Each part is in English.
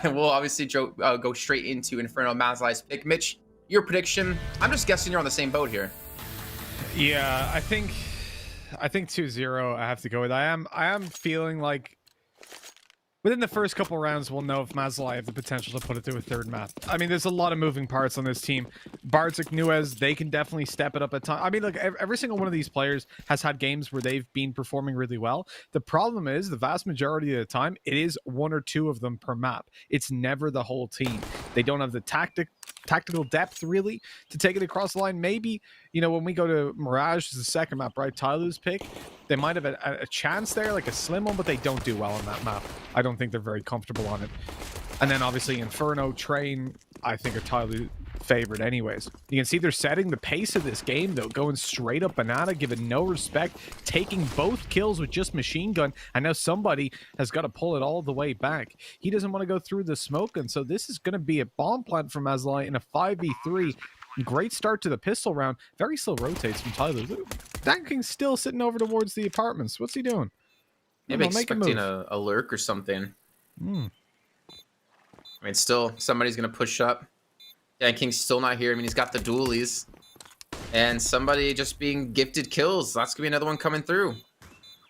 And we'll obviously go straight into Inferno Mazalai's pick. Mitch, your prediction? I'm just guessing you're on the same boat here. Yeah, I think 2-0 I have to go with. I am feeling like within the first couple rounds, we'll know if Mazaalai have the potential to put it to a third map. I mean, there's a lot of moving parts on this team. Bartek, Nuez, they can definitely step it up at times. I mean, look, every single one of these players has had games where they've been performing really well. The problem is, the vast majority of the time, it is one or two of them per map. It's never the whole team. They don't have the tactical depth, really, to take it across the line. Maybe, you know, when we go to Mirage, is the second map, right? Tyloo's pick. They might have a chance there, like a slim one, but they don't do well on that map. I don't think they're very comfortable on it. And then obviously Inferno, Train, I think are Tyloo favorite anyways. You can see they're setting the pace of this game, though, going straight up banana, giving no respect, taking both kills with just machine gun, and now somebody has got to pull it all the way back. He doesn't want to go through the smoke, and so this is going to be a bomb plant from Mazaalai in a 5v3. Great start to the pistol round. Very slow rotates from Tyloo. That King's still sitting over towards the apartments. What's he doing? Maybe expecting a lurk or something. I mean, still, somebody's going to push up. Dan King's still not here. I mean, he's got the dualies. And somebody just being gifted kills. That's going to be another one coming through.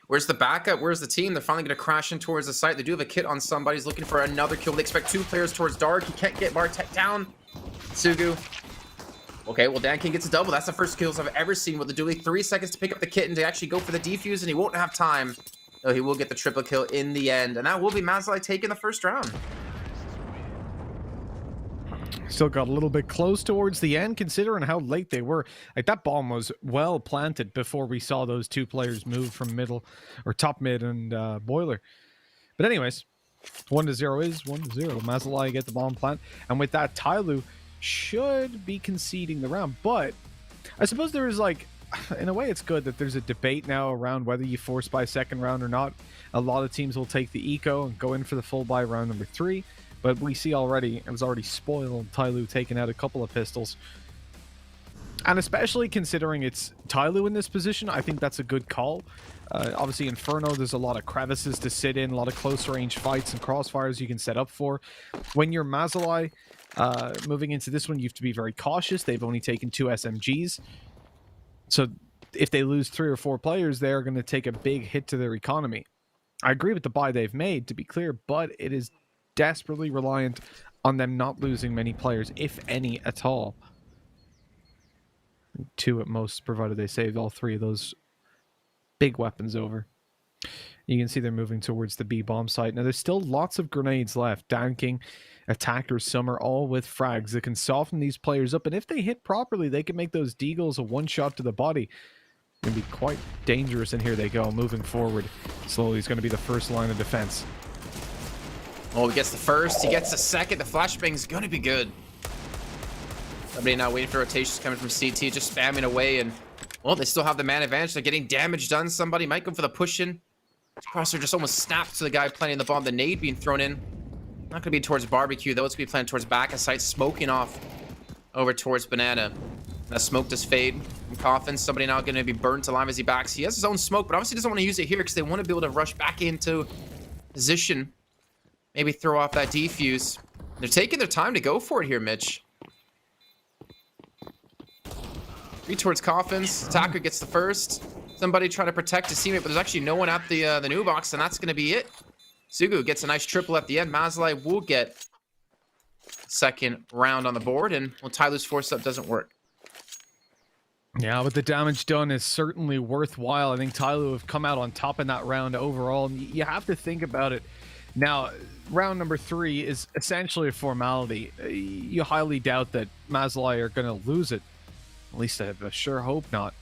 Where's the backup? Where's the team? They're finally going to crash in towards the site. They do have a kit on somebody. He's looking for another kill. They expect two players towards Dark. He can't get Bartek down. Sugu. Okay, well, Dan King gets a double. That's the first kills I've ever seen with the dually. 3 seconds to pick up the kit and to actually go for the defuse, and he won't have time. So he will get the triple kill in the end. And that will be Mazaalai taking the first round. Still got a little bit close towards the end, considering how late they were. Like, that bomb was well planted before we saw those two players move from middle, or top mid and boiler. But anyways, 1-0 is 1-0. Mazaalai get the bomb plant. And with that, Tyloo should be conceding the round. But I suppose there is, like, in a way, it's good that there's a debate now around whether you force buy second round or not. A lot of teams will take the eco and go in for the full buy round number 3. But we see already, it was already spoiled. Tyloo taking out a couple of pistols. And especially considering it's Tyloo in this position, I think that's a good call. Obviously, Inferno, there's a lot of crevices to sit in, a lot of close range fights and crossfires you can set up for. When you're Mazaalai, moving into this one, you have to be very cautious. They've only taken 2 SMGs. So if they lose 3 or 4 players, they're going to take a big hit to their economy. I agree with the buy they've made, to be clear, but it is desperately reliant on them not losing many players, if any at all. 2 at most, provided they saved all 3 of those big weapons over. You can see they're moving towards the B bomb site. Now, there's still lots of grenades left. Dan King, Attacker, Summer, all with frags that can soften these players up. And if they hit properly, they can make those deagles a one-shot to the body. Going to be quite dangerous. And here they go, moving forward. Slowly, it's going to be the first line of defense. Oh, he gets the first. He gets the second. The flashbang's going to be good. Somebody now waiting for rotations coming from CT, just spamming away. And, well, they still have the man advantage. They're getting damage done. Somebody might go for the push-in. Crosser just almost snapped to the guy planting the bomb. The nade being thrown in. Not going to be towards barbecue, though. It's going to be planted towards back of sight, smoking off over towards banana. That smoke does fade from Coffin. Somebody now going to be burnt alive as he backs. He has his own smoke, but obviously doesn't want to use it here because they want to be able to rush back into position. Maybe throw off that defuse. They're taking their time to go for it here, Mitch. 3 towards Coffins. Attacker gets the first. Somebody trying to protect his teammate, but there's actually no one at the new box, and that's going to be it. Sugu gets a nice triple at the end. Mazaalai will get second round on the board, and well, Tyloo's force up doesn't work. Yeah, but the damage done is certainly worthwhile. I think Tyloo have come out on top in that round overall, and you have to think about it. Now, round number 3 is essentially a formality. You highly doubt that Mazaalai are going to lose it. At least I have a sure hope not.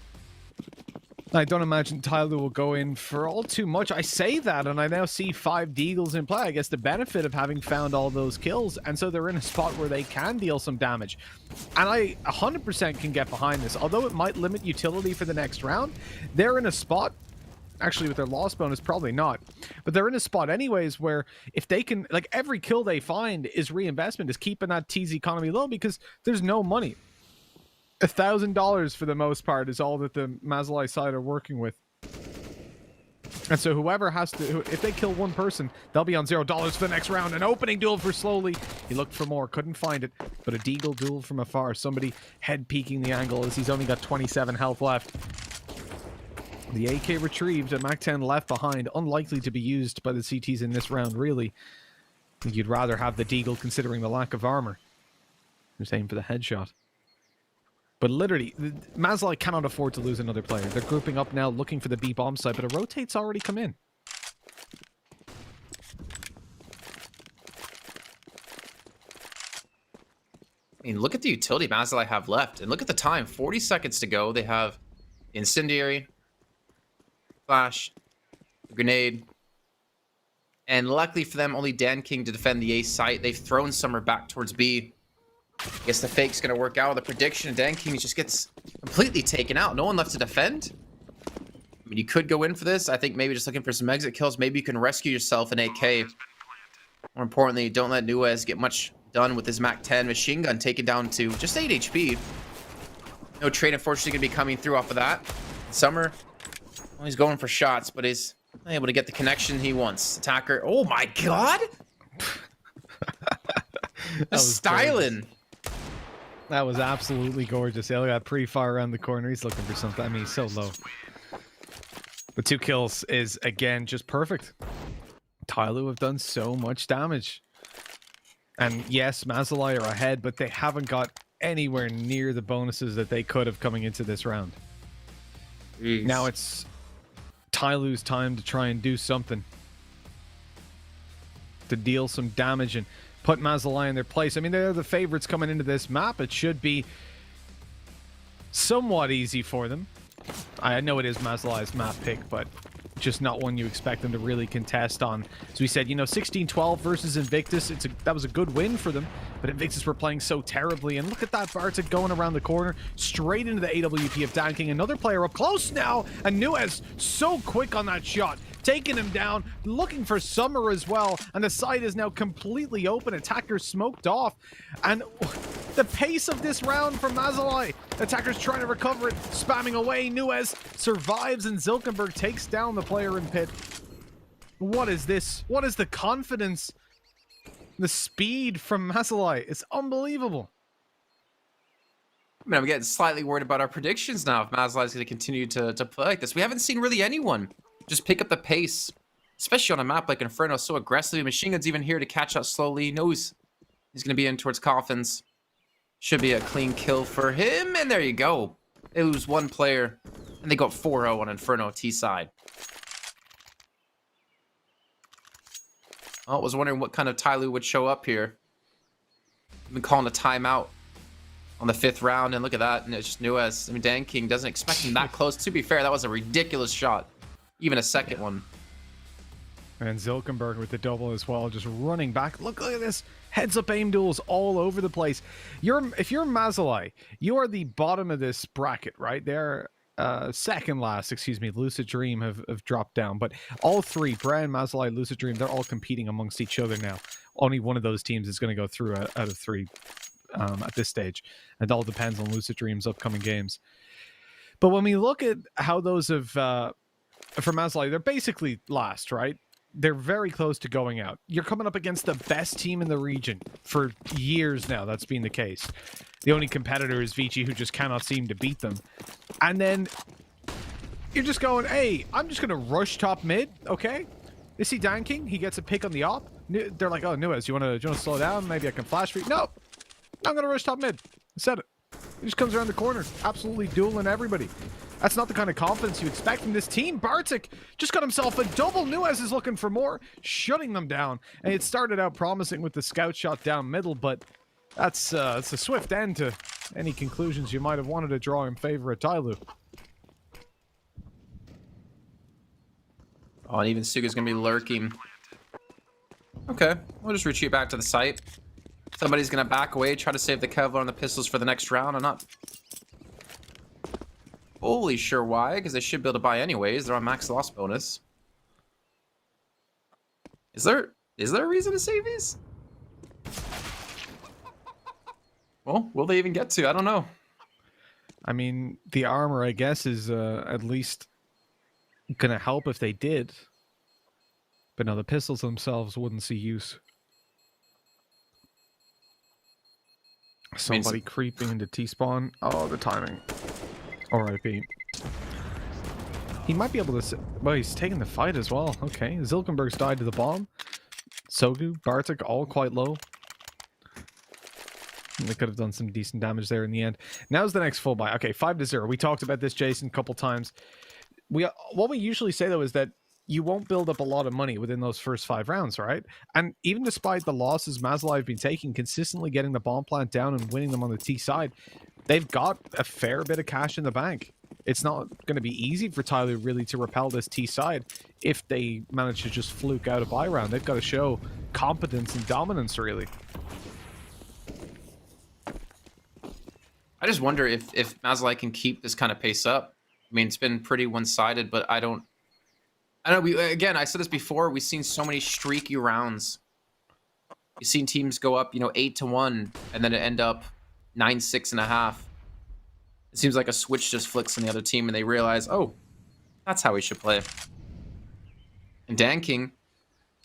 I don't imagine Tyloo will go in for all too much. I say that, and I now see 5 deagles in play. I guess the benefit of having found all those kills, and so they're in a spot where they can deal some damage. And I 100% can get behind this. Although it might limit utility for the next round, they're in a spot, actually with their loss bonus, probably not, but they're in a spot anyways where if they can, like, every kill they find is reinvestment, is keeping that T's economy low because there's no money. $1,000 for the most part is all that the Mazaalai side are working with. And so whoever has to, if they kill one person, they'll be on $0 for the next round. An opening duel for Slowly. He looked for more, couldn't find it, but a deagle duel from afar. Somebody head peeking the angle as he's only got 27 health left. The AK retrieved, a MAC-10 left behind, unlikely to be used by the CTs in this round, really. I think you'd rather have the deagle considering the lack of armor. Just aim for the headshot. But literally, Mazaalai cannot afford to lose another player. They're grouping up now, looking for the B bomb site, but a rotate's already come in. I mean, look at the utility Mazaalai have left, and look at the time. 40 seconds to go. They have Incendiary, Flash, Grenade, and luckily for them, only Dan King to defend the A site. They've thrown Summer back towards B. Guess the fake's gonna work out. The prediction, Dan King just gets completely taken out. No one left to defend. I mean, you could go in for this. I think maybe just looking for some exit kills. Maybe you can rescue yourself an AK. More importantly, don't let Nuez get much done with his MAC-10 machine gun, taken down to just 8 HP. No trade, unfortunately, gonna be coming through off of that. Summer, well, he's going for shots, but he's unable to get the connection he wants. Attacker, oh my god! Just styling. That was absolutely gorgeous. He got pretty far around the corner. He's looking for something. I mean, he's so low. The 2 kills is, again, just perfect. Tyloo have done so much damage. And yes, Mazaalai are ahead, but they haven't got anywhere near the bonuses that they could have coming into this round. Jeez. Now it's Tyloo's time to try and do something. To deal some damage and put Mazaalai in their place. I mean, they're the favorites coming into this map. It should be somewhat easy for them. I know it is Mazalai's map pick, but just not one you expect them to really contest on. So we said, you know, 16-12 versus Invictus. That was a good win for them, but Invictus were playing so terribly. And look at that Bartek going around the corner, straight into the AWP of Dan King. Another player up close now, and Nuez so quick on that shot. Taking him down, looking for Summer as well, and the side is now completely open. Attacker smoked off, and the pace of this round from Mazaalai. Attacker's trying to recover it, spamming away. Nuez survives, and Zilkenberg takes down the player in pit. What is this? What is the confidence? The speed from Mazaalai. It's unbelievable. I mean, I'm getting slightly worried about our predictions now if Mazaalai is going to continue to play like this. We haven't seen really anyone just pick up the pace, especially on a map like Inferno, so aggressively. Machine Gun's even here to catch up slowly. Knows he's going to be in towards Coffins. Should be a clean kill for him, and there you go. They lose one player, and they got 4-0 on Inferno T side. I was wondering what kind of Tyloo would show up here. I've been calling a timeout on the 5th round, and look at that, and it's just Nuez. I mean, Dan King doesn't expect him that close. To be fair, that was a ridiculous shot. Even a second one. And Zilkenberg with the double as well, just running back. Look at this. Heads-up aim duels all over the place. If you're Mazaalai, you are the bottom of this bracket, right? They're second last, excuse me. Lucid Dream have dropped down. But all three, Brian, Mazaalai, Lucid Dream, they're all competing amongst each other now. Only one of those teams is going to go through out of 3 at this stage. It all depends on Lucid Dream's upcoming games. But when we look at how those have... for Mazaalai, they're basically last, right? They're very close to going out. You're coming up against the best team in the region. For years now, that's been the case. The only competitor is Vici, who just cannot seem to beat them. And then you're just going, hey, I'm just going to rush top mid, okay? You see Dan King? He gets a pick on the op. They're like, oh, Nuez, you want to slow down? Maybe I can flash for you. No, I'm going to rush top mid. I said it. He just comes around the corner, absolutely dueling everybody. That's not the kind of confidence you expect from this team. Bartek just got himself a double. Nuez is looking for more, shutting them down. And it started out promising with the scout shot down middle, but it's a swift end to any conclusions you might have wanted to draw in favor of Tyloo. Oh, and even Suga's going to be lurking. Okay, we'll just retreat back to the site. Somebody's going to back away, try to save the Kevlar and the pistols for the next round. I'm not fully sure why, because they should be able to buy anyways. They're on max loss bonus. Is there a reason to save these? Well, will they even get to? I don't know. I mean, the armor, I guess, is at least gonna help if they did. But no, the pistols themselves wouldn't see use. Somebody creeping into T-spawn. Oh, the timing. R.I.P. He might be able to... Well, he's taking the fight as well. Okay, Zilkenberg's died to the bomb. Sogu, Bartek, all quite low. They could have done some decent damage there in the end. Now's the next full buy. Okay, 5-0. We talked about this, Jason, a couple times. What we usually say, though, is that you won't build up a lot of money within those first 5 rounds, right? And even despite the losses Mazaalai have been taking, consistently getting the bomb plant down and winning them on the T side, they've got a fair bit of cash in the bank. It's not going to be easy for Tyloo really to repel this T side if they manage to just fluke out a buy round. They've got to show competence and dominance, really. I just wonder if Mazaalai can keep this kind of pace up. I mean, it's been pretty one-sided, but I don't know. Again, I said this before. We've seen so many streaky rounds. You've seen teams go up, 8-1, and then it end up 9-6.5. It seems like a switch just flicks on the other team, and they realize, oh, that's how we should play. And Dan King,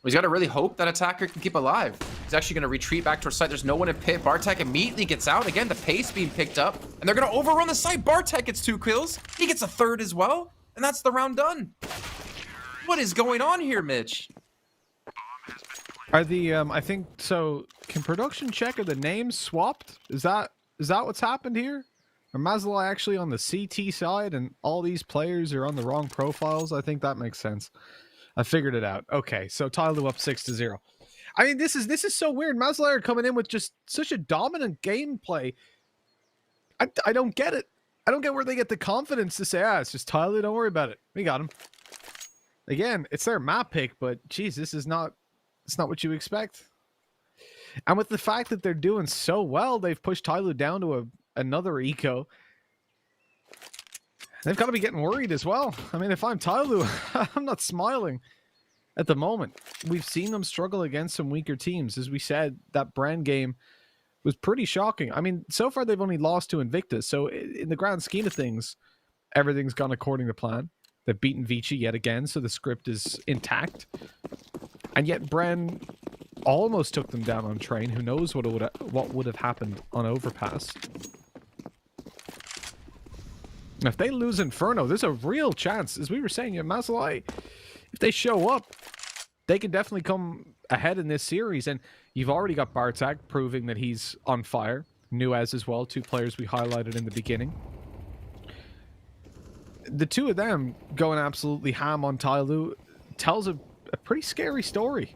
he's got to really hope that attacker can keep alive. He's actually going to retreat back towards site. There's no one in pit. Bartek immediately gets out. Again, the pace being picked up, and they're going to overrun the site. Bartek gets 2 kills. He gets a 3rd as well, and that's the round done. What is going on here, Mitch? Are the I think so? Can production check are the names swapped? Is that what's happened here? Are Mazaalai actually on the CT side, and all these players are on the wrong profiles? I think that makes sense. I figured it out. Okay, so Tyloo up 6-0. I mean, this is so weird. Mazaalai are coming in with just such a dominant gameplay. I don't get it. I don't get where they get the confidence to say, it's just Tyloo. Don't worry about it. We got him. Again, it's their map pick, but geez, it's not what you expect. And with the fact that they're doing so well, they've pushed Tyloo down to another eco. They've got to be getting worried as well. I mean, if I'm Tyloo, I'm not smiling at the moment. We've seen them struggle against some weaker teams. As we said, that Brand game was pretty shocking. I mean, so far they've only lost to Invictus. So in the grand scheme of things, everything's gone according to plan. They've beaten Vici yet again, so the script is intact. And yet Bren almost took them down on train. Who knows what would have happened on Overpass. If they lose Inferno, there's a real chance, as we were saying, Mazaalai, if they show up, they can definitely come ahead in this series. And you've already got Bartek proving that he's on fire. Nuez as well, 2 players we highlighted in the beginning. The 2 of them going absolutely ham on Tyloo tells a pretty scary story.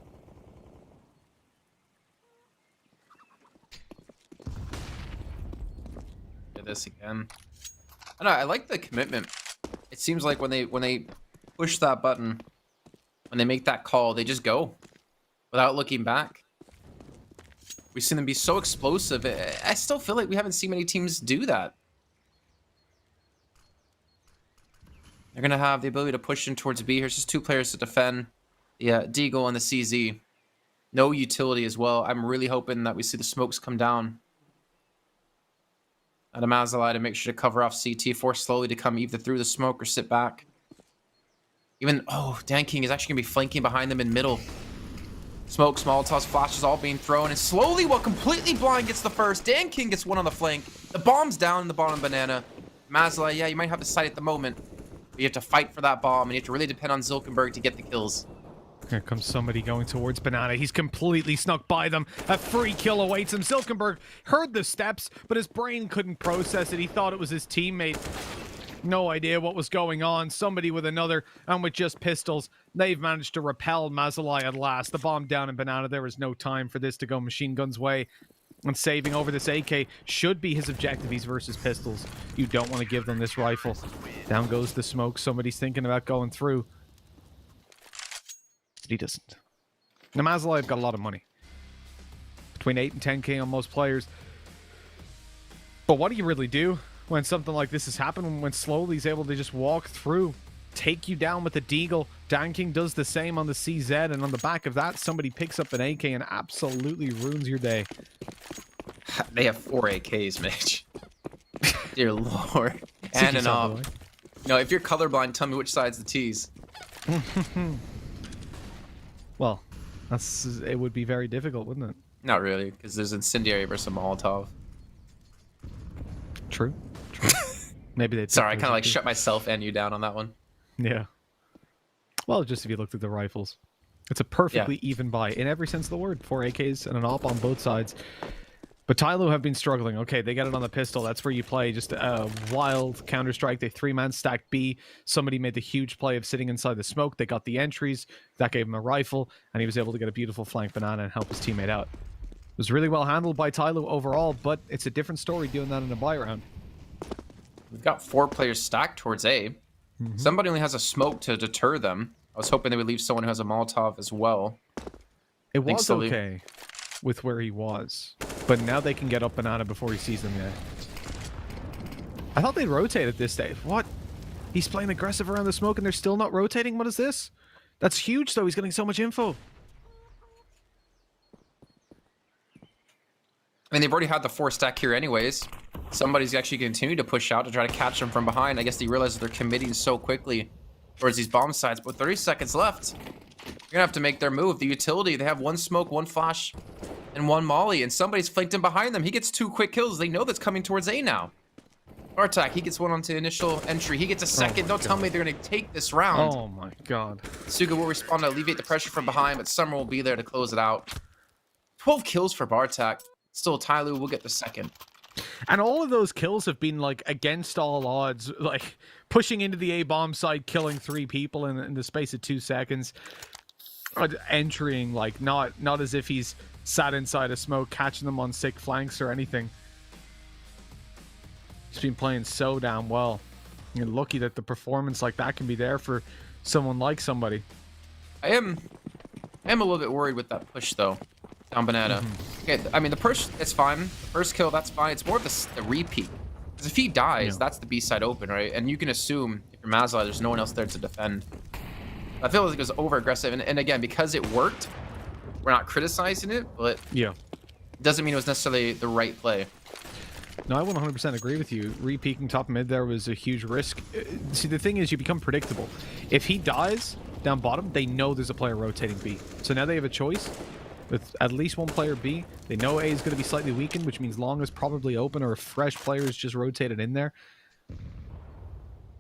This again. I don't know, I like the commitment. It seems like when they push that button, when they make that call, they just go without looking back. We've seen them be so explosive. I still feel like we haven't seen many teams do that. They're going to have the ability to push in towards B. Here's just 2 players to defend. Yeah, Deagle and the CZ. No utility as well. I'm really hoping that we see the smokes come down. At a Mazaalai to make sure to cover off CT. Force slowly to come either through the smoke or sit back. Even, Dan King is actually going to be flanking behind them in middle. Smokes, Molotovs, flashes all being thrown. And slowly, completely blind gets the first. Dan King gets one on the flank. The bomb's down in the bottom banana. Mazaalai, yeah, you might have the sight at the moment. But you have to fight for that bomb, and you have to really depend on Zilkenberg to get the kills. Here comes somebody going towards Banana. He's completely snuck by them. A free kill awaits him. Zilkenberg heard the steps, but his brain couldn't process it. He thought it was his teammate. No idea what was going on. Somebody with another, and with just pistols, they've managed to repel Mazaalai at last. The bomb down in Banana. There was no time for this to go machine gun's way. And saving over this AK should be his objective. He's versus pistols. You don't want to give them this rifle. Down goes the smoke. Somebody's thinking about going through. But he doesn't. Now, Mazaalai have got a lot of money. Between 8 and 10k on most players. But what do you really do when something like this has happened? When slowly he's able to just walk through, take you down with the Deagle. Dan King does the same on the CZ, and on the back of that, somebody picks up an AK and absolutely ruins your day. They have 4 AKs, Mitch. Dear Lord. And an off. If you're colorblind, tell me which side's the T's. Well, it would be very difficult, wouldn't it? Not really, because there's incendiary versus a Molotov. True. Maybe they. Sorry, I kind of like shut myself and you down on that one. Yeah. Well, just if you looked at the rifles, it's a perfectly even buy in every sense of the word. 4 AKs and an AWP on both sides. But Tyloo have been struggling. Okay, they get it on the pistol. That's where you play. Just a wild Counter-Strike. They 3-man stacked B. Somebody made the huge play of sitting inside the smoke. They got the entries. That gave him a rifle. And he was able to get a beautiful flank banana and help his teammate out. It was really well handled by Tyloo overall, but it's a different story doing that in a buy round. We've got 4 players stacked towards A. Somebody only has a smoke to deter them. I was hoping they would leave someone who has a Molotov as well. It was okay with where he was. But now they can get up banana before he sees them yet. I thought they'd rotate at this stage. What? He's playing aggressive around the smoke and they're still not rotating? What is this? That's huge, though. He's getting so much info. I mean, they've already had the 4 stack here anyways. Somebody's actually continue to push out to try to catch them from behind. I guess they realize that they're committing so quickly towards these bomb sites. But 30 seconds left. You're going to have to make their move. The utility, they have 1 smoke, 1 flash, and 1 molly. And somebody's flanked in behind them. He gets 2 quick kills. They know that's coming towards A now. Bartak, he gets 1 onto initial entry. He gets a second. Don't tell me they're going to take this round. Oh my god. Suga will respond to alleviate the pressure from behind, but Summer will be there to close it out. 12 kills for Bartak. Still, Tyloo will get the second. And all of those kills have been, like, against all odds. Like, pushing into the A-bomb side, killing 3 people in the space of 2 seconds. Entering, like, not as if he's sat inside a smoke, catching them on sick flanks or anything. He's been playing so damn well. You're lucky that the performance like that can be there for someone like somebody. I am a little bit worried with that push, though. Down banana. Okay, I mean, the push, it's fine. The first kill, that's fine. It's more of the repeat. Because if he dies, that's the B side open, right? And you can assume, if you're Mazaalai, there's no one else there to defend. I feel like it was over-aggressive. And again, because it worked, we're not criticizing it, but it doesn't mean it was necessarily the right play. No, I 100% agree with you. Re-peeking top mid there was a huge risk. See, the thing is, you become predictable. If he dies down bottom, they know there's a player rotating B. So now they have a choice. With at least 1 player B, they know A is going to be slightly weakened, which means long is probably open or a fresh player is just rotated in there.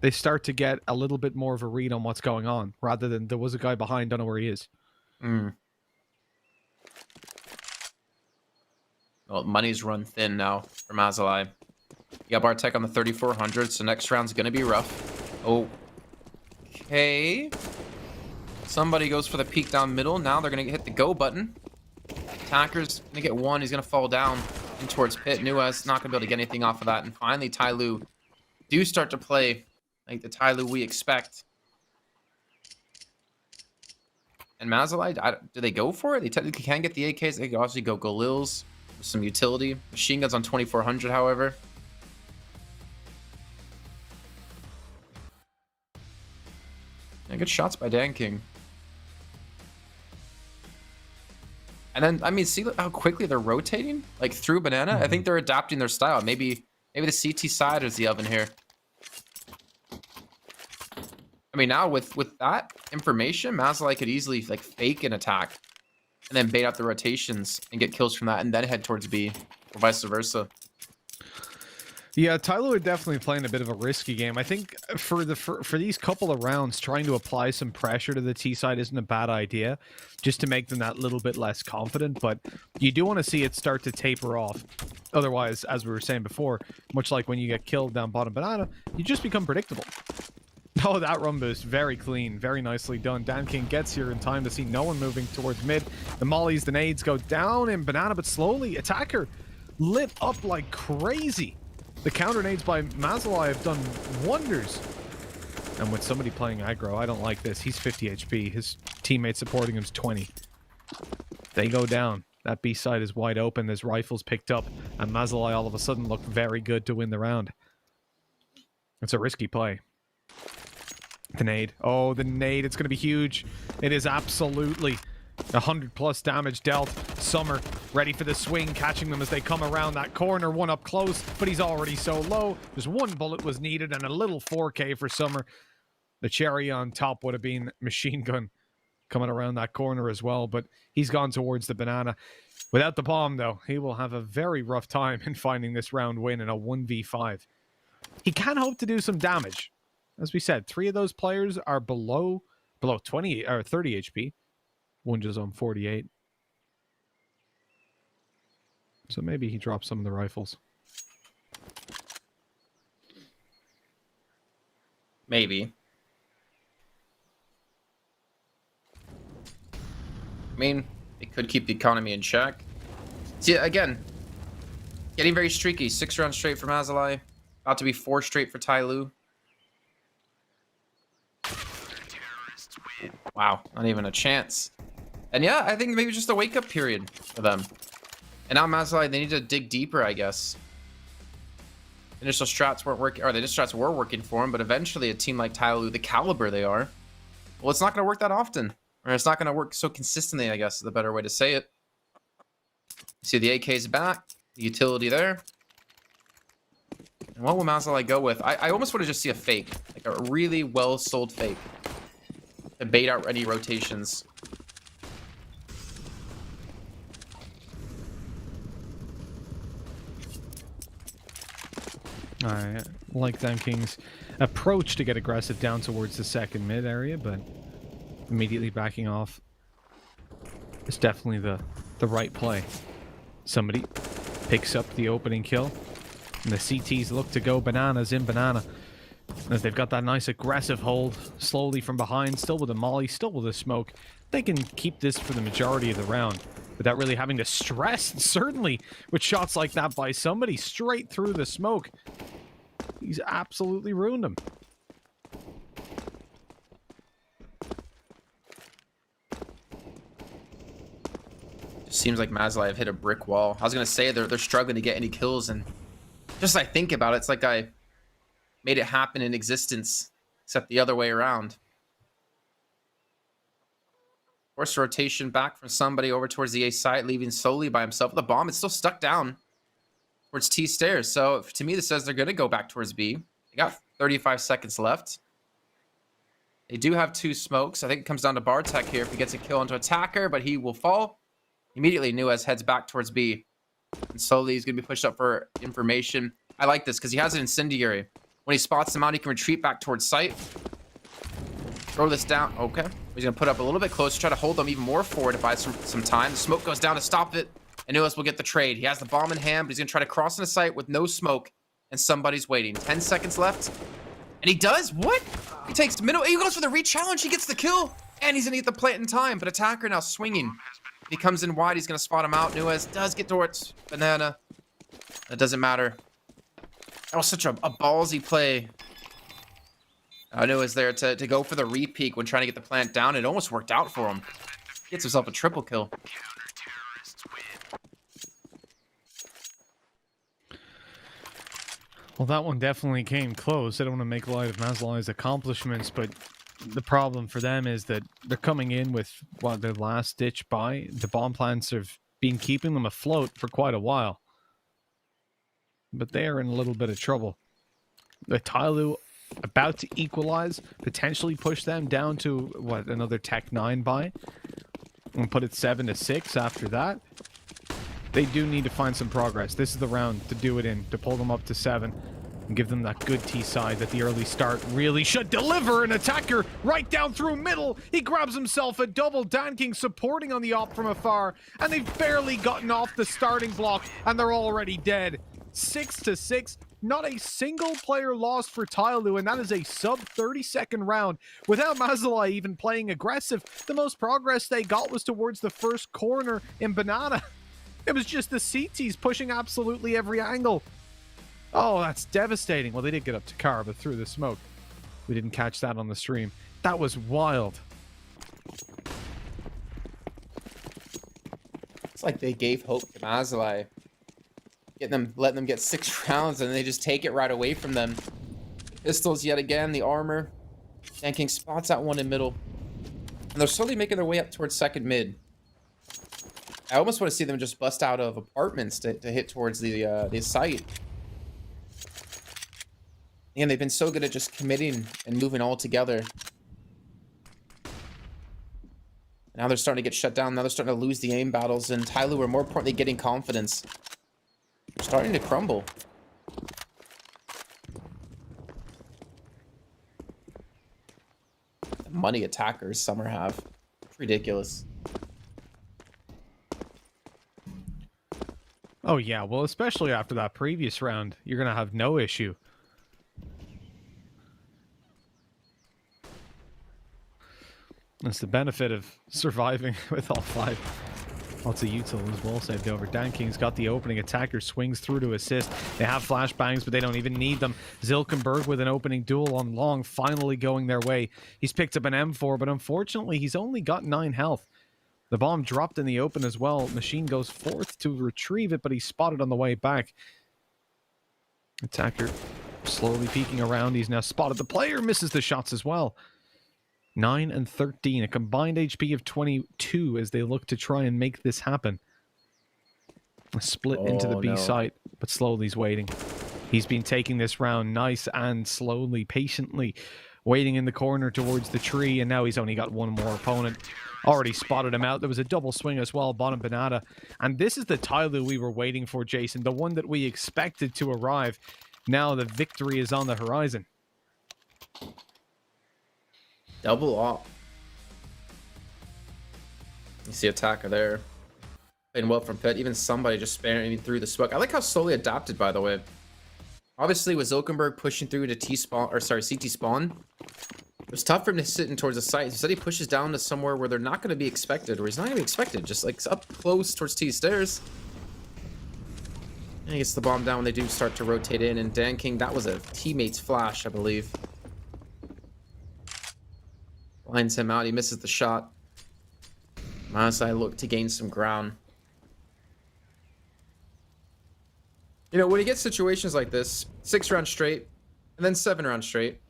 They start to get a little bit more of a read on what's going on, rather than there was a guy behind, don't know where he is. Well, money's run thin now for Mazaalai. You got Bartek on the 3400, so next round's going to be rough. Okay. Somebody goes for the peek down middle. Now they're going to hit the go button. Attacker's going to get 1. He's going to fall down in towards pit. Nua's not going to be able to get anything off of that. And finally, Tyloo do start to play like the Tyloo we expect. And Mazaalai, do they go for it? They technically can get the AKs. They can also go Galils with some utility. Machine guns on 2400, however. Yeah, good shots by Dan King. And then, I mean, see how quickly they're rotating? Like, through banana? I think they're adapting their style. Maybe the CT side is the oven here. I mean, now with that information, Mazaalai could easily, like, fake an attack. And then bait out the rotations and get kills from that. And then head towards B. Or vice versa. Yeah, Tyloo are definitely playing a bit of a risky game. I think for these couple of rounds, trying to apply some pressure to the T side isn't a bad idea, just to make them that little bit less confident. But you do want to see it start to taper off. Otherwise, as we were saying before, much like when you get killed down bottom banana, you just become predictable. Oh, that run boost, very clean, very nicely done. Dan King gets here in time to see no one moving towards mid. The mollies, the nades go down in banana, but slowly. Attacker lit up like crazy. The counter nades by Mazaalai have done wonders. And with somebody playing aggro, I don't like this. He's 50 HP. His teammate supporting him's 20. They go down. That B side is wide open. There's rifles picked up. And Mazaalai all of a sudden look very good to win the round. It's a risky play. The nade. Oh, the nade. It's going to be huge. It is absolutely 100+ damage dealt. Summer ready for the swing, catching them as they come around that corner. 1 up close, but he's already so low. Just 1 bullet was needed and a little 4K for Summer. The cherry on top would have been machine gun coming around that corner as well, but he's gone towards the banana. Without the bomb, though, he will have a very rough time in finding this round win in a 1v5. He can hope to do some damage. As we said, 3 of those players are below 20 or 30 HP. One just on 48. So maybe he drops some of the rifles. Maybe. I mean, it could keep the economy in check. See, again, getting very streaky. 6 rounds straight for Mazaalai. About to be 4 straight for Tyloo. Wow, not even a chance. And yeah, I think maybe just a wake-up period for them. And now Mazaalai, they need to dig deeper, I guess. Initial strats weren't working, or the initial strats were working for them, but eventually a team like Tyloo, the caliber they are, well, it's not going to work that often. Or it's not going to work so consistently, I guess is the better way to say it. See the AK's back, the utility there. And what will Mazaalai go with? I almost want to just see a fake, like a really well-sold fake. To bait out any rotations. I like Down King's approach to get aggressive down towards the second mid area, but immediately backing off is definitely the right play. Somebody picks up the opening kill, and the CTs look to go bananas in banana. As they've got that nice aggressive hold, slowly from behind, still with a molly, still with a smoke. They can keep this for the majority of the round without really having to stress, certainly with shots like that by somebody straight through the smoke. He's absolutely ruined him. Seems like Mazaalai have hit a brick wall. I was going to say they're struggling to get any kills, and just as I think about it, it's like I made it happen in existence, except the other way around. Force rotation back from somebody over towards the A site, leaving solely by himself. The bomb, it's still stuck down towards T stairs. So to me, this says they're going to go back towards B. They got 35 seconds left. They do have 2 smokes. I think it comes down to Bartek here if he gets a kill onto attacker, but he will fall. Immediately, Nuez heads back towards B. And slowly he's going to be pushed up for information. I like this because he has an incendiary. When he spots them out, he can retreat back towards site. Throw this down. Okay. He's going to put up a little bit closer, try to hold them even more forward to buy some time. The smoke goes down to stop it, and Nuez will get the trade. He has the bomb in hand, but he's going to try to cross into site with no smoke, and somebody's waiting. 10 seconds left. And he does? What? He takes middle. He goes for the re-challenge. He gets the kill, and he's going to get the plant in time, but attacker now swinging. If he comes in wide, he's going to spot him out. Nuez does get towards banana. That doesn't matter. That was such a ballsy play. Nuez there to go for the re-peek when trying to get the plant down. It almost worked out for him. Gets himself a triple kill. Well, that one definitely came close. I don't want to make light of Mazaalai's accomplishments, but the problem for them is that they're coming in with what their last ditch buy. The bomb plants have been keeping them afloat for quite a while. But they are in a little bit of trouble. The Tyloo about to equalize, potentially push them down to what, another Tech 9 buy, and put it 7-6 after that. They do need to find some progress. This is the round to do it in, to pull them up to 7 and give them that good T side that the early start really should deliver. An attacker right down through middle. He grabs himself a double. Dan King supporting on the op from afar, and they've barely gotten off the starting block and they're already dead. 6-6. Not a single player lost for Tyloo, and that is a sub 30-second round without Mazaalai even playing aggressive. The most progress they got was towards the first corner in banana. It was just the CTs pushing absolutely every angle. Oh, that's devastating. Well, they did get up to car, but through the smoke. We didn't catch that on the stream. That was wild. It's like they gave hope to Mazaalai. Letting them get 6 rounds, and they just take it right away from them. Pistols yet again, the armor. Dan King spots that one in middle. And they're slowly making their way up towards second mid. I almost want to see them just bust out of apartments to hit towards the site. And they've been so good at just committing and moving all together. Now they're starting to get shut down. Now they're starting to lose the aim battles. And Tyloo are more importantly getting confidence. They're starting to crumble. The money attackers Summer have. It's ridiculous. Oh yeah, well, especially after that previous round, you're gonna have no issue. That's the benefit of surviving with all 5. Lots of util as well saved over. Dan King's got the opening. Attacker swings through to assist. They have flashbangs, but they don't even need them. Zilkenberg with an opening duel on long, finally going their way. He's picked up an M4, but unfortunately, he's only got 9 health. The bomb dropped in the open as well. Machine goes forth to retrieve it, but he's spotted on the way back. Attacker slowly peeking around. He's now spotted the player, misses the shots as well. 9 and 13, a combined HP of 22 as they look to try and make this happen. A split into the B site, but slowly he's waiting. He's been taking this round nice and slowly, patiently, waiting in the corner towards the tree, and now he's only got one more opponent. Already spotted him out. There was a double swing as well, bottom banana. And this is the Tyloo we were waiting for, Jason, the one that we expected to arrive. Now the victory is on the horizon. Double up. You see attacker there. Playing well from Pet. Even somebody just spamming through the smoke. I like how slowly adapted, by the way. Obviously, with Zilkenberg pushing through to T spawn, or sorry, CT spawn, it was tough for him to sit in towards the site. Instead, he pushes down to somewhere where they're not going to be expected, or he's not going to be expected, just like up close towards T stairs. And he gets the bomb down when they do start to rotate in. And Dan King, that was a teammate's flash, I believe. Blinds him out. He misses the shot. Masai look to gain some ground. You know, when you get situations like this, 6 rounds straight, and then 7 rounds straight,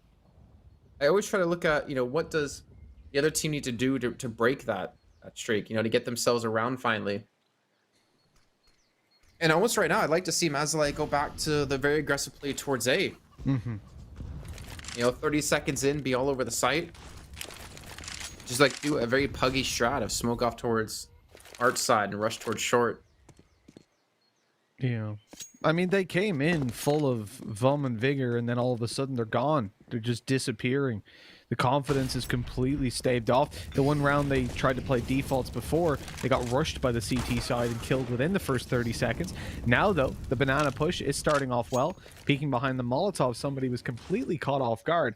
I always try to look at, you know, what does the other team need to do to break that streak, you know, to get themselves around finally. And almost right now, I'd like to see Mazaalai go back to the very aggressive play towards A. Mm-hmm. You know, 30 seconds in, be all over the site. Just like do a very puggy strat of smoke off towards Art's side and rush towards short. Yeah. I mean, they came in full of vum and vigor, and then all of a sudden they're gone. They're just disappearing. The confidence is completely staved off. The one round they tried to play defaults before, they got rushed by the CT side and killed within the first 30 seconds. Now, though, the banana push is starting off well. Peeking behind the Molotov, somebody was completely caught off guard.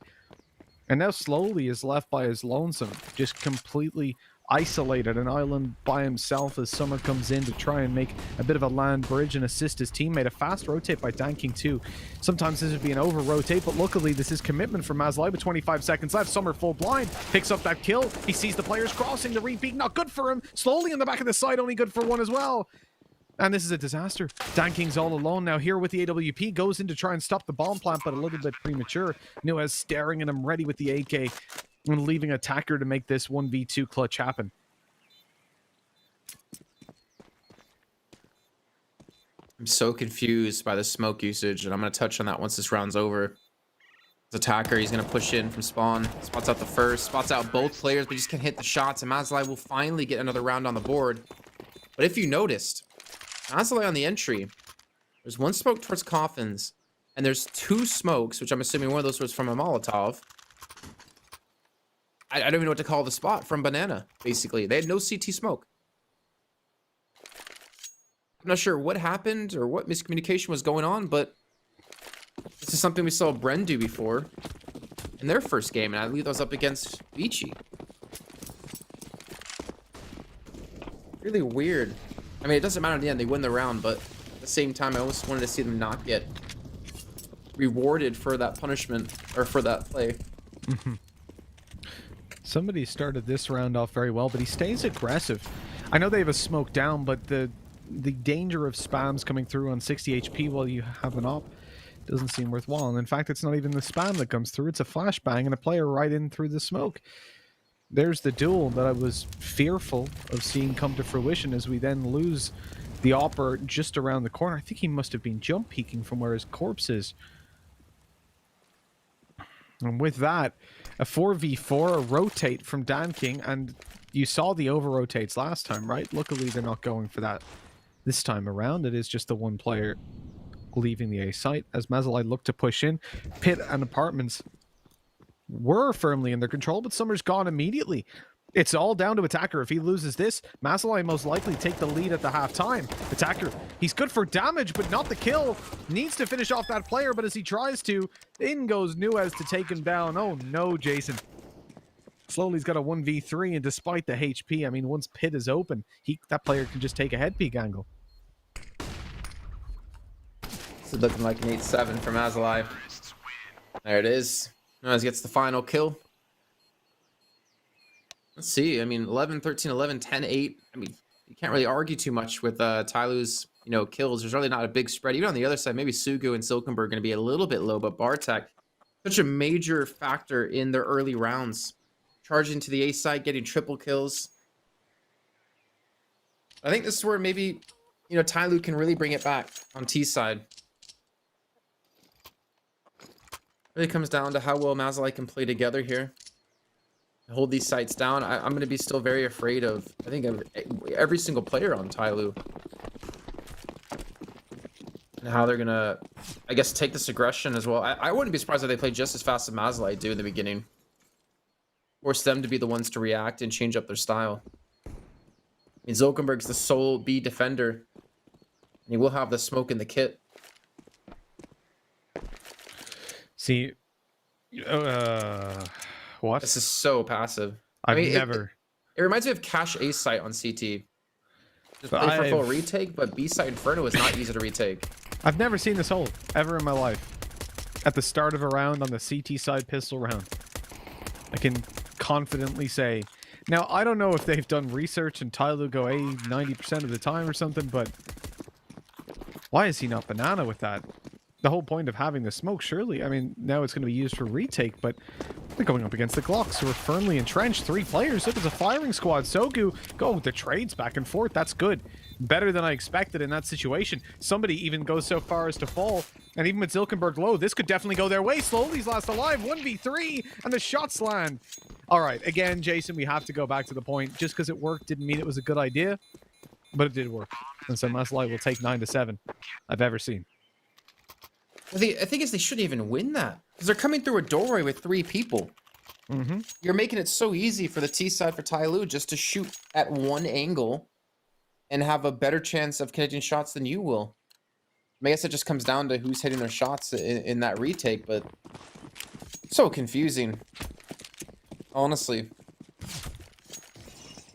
And now slowly is left by his lonesome, just completely isolated, an island by himself as Summer comes in to try and make a bit of a land bridge and assist his teammate. A fast rotate by Danking too. Sometimes this would be an over rotate, but luckily this is commitment from Mazaalai with 25 seconds left. Summer full blind, picks up that kill. He sees the players crossing, the repeat, not good for him. Slowly in the back of the side, only good for one as well. And this is a disaster. Danking's all alone now here with the AWP. Goes in to try and stop the bomb plant, but a little bit premature. Nuez staring at him, ready with the AK, and leaving attacker to make this 1v2 clutch happen. I'm so confused by the smoke usage, and I'm going to touch on that once this round's over. This attacker, he's going to push in from spawn. Spots out the first, spots out both players, but he just can't hit the shots, and Mazaalai will finally get another round on the board. But if you noticed, Mazaalai on the entry, there's one smoke towards coffins, and there's 2 smokes, which I'm assuming one of those was from a Molotov. I don't even know what to call the spot, from Banana, basically. They had no CT smoke. I'm not sure what happened or what miscommunication was going on, but this is something we saw Bren do before in their first game, and I believe that was up against Vici. Really weird. I mean, it doesn't matter in the end, they win the round, but at the same time, I almost wanted to see them not get rewarded for that punishment, or for that play. Mm-hmm. Somebody started this round off very well, but he stays aggressive. I know they have a smoke down, but the danger of spams coming through on 60 HP while you have an op doesn't seem worthwhile. And in fact, it's not even the spam that comes through, it's a flashbang and a player right in through the smoke. There's the duel that I was fearful of seeing come to fruition as we then lose the opper just around the corner. I think he must have been jump peeking from where his corpse is. And with that, a 4v4, a rotate from Dan King, and you saw the over-rotates last time, right? Luckily, they're not going for that this time around. It is just the one player leaving the A site. As Mazaalai looked to push in, Pit and Apartments were firmly in their control, but Summer's gone immediately. It's all down to Attacker. If he loses this, Mazaalai most likely take the lead at the half-time. Attacker, he's good for damage, but not the kill. Needs to finish off that player, but as he tries to, in goes Nuez to take him down. Oh no, Jason. Slowly's got a 1v3, and despite the HP, I mean, once Pit is open, that player can just take a head peek angle. This is looking like an 8-7 for Mazaalai. There it is. Nuez gets the final kill. Let's see. I mean, 11, 13, 11, 10, 8. I mean, you can't really argue too much with Tyloo's, kills. There's really not a big spread. Even on the other side, maybe Sugu and Silkenberg are going to be a little bit low, but Bartek, such a major factor in their early rounds. Charging to the A side, getting triple kills. I think this is where maybe, Tyloo can really bring it back on T side. Really comes down to how well Mazaalai can play together here. Hold these sites down. I'm going to be still very afraid of, I think, every single player on Tyloo. And how they're going to, I guess, take this aggression as well. I wouldn't be surprised if they play just as fast as Mazaalai do in the beginning. Force them to be the ones to react and change up their style. I mean, Zulkenberg's the sole B defender. And he will have the smoke in the kit. See, what? This is so passive. I've never. It reminds me of Cash A site on CT. Just play for full retake, but B site Inferno is not easy to retake. I've never seen this hold ever in my life. At the start of a round on the CT side pistol round, I can confidently say. Now, I don't know if they've done research and Tyloo go A 90% of the time or something, but why is he not banana with that? The whole point of having the smoke, surely. I mean, now it's going to be used for retake, but they're going up against the Glocks, who are firmly entrenched. 3 players. Look, it's a firing squad. Sogu, go with the trades back and forth. That's good. Better than I expected in that situation. Somebody even goes so far as to fall. And even with Zilkenberg low, this could definitely go their way. Slowly's last alive. 1v3, and the shots land. All right, again, Jason, we have to go back to the point. Just because it worked didn't mean it was a good idea, but it did work. And so Mazaalai will take 9-7 I've ever seen. I think is they shouldn't even win that because they're coming through a doorway with 3 people. You're making it so easy for the T side for Tyloo just to shoot at one angle and have a better chance of connecting shots than you will. I guess it just comes down to who's hitting their shots in that retake, but so confusing. Honestly.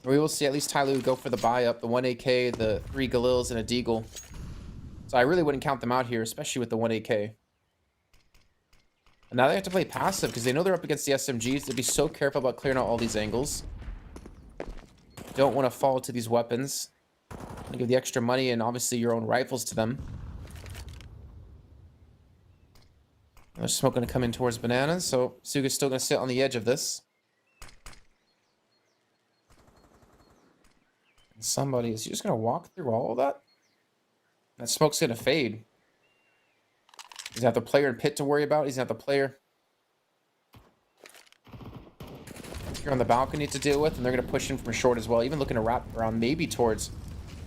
We will see at least Tyloo go for the buy up, the 1 AK, the 3 Galils, and a Deagle. So I really wouldn't count them out here, especially with the 1 AK. And now they have to play passive because they know they're up against the SMGs. They'll be so careful about clearing out all these angles. Don't want to fall to these weapons. Give the extra money and obviously your own rifles to them. There's smoke going to come in towards Bananas, so Suga's still going to sit on the edge of this. And somebody, is he just going to walk through all of that? That smoke's going to fade. He's going to have the player in pit to worry about. He's going to have the player here on the balcony to deal with, and they're going to push in from short as well, even looking to wrap around maybe towards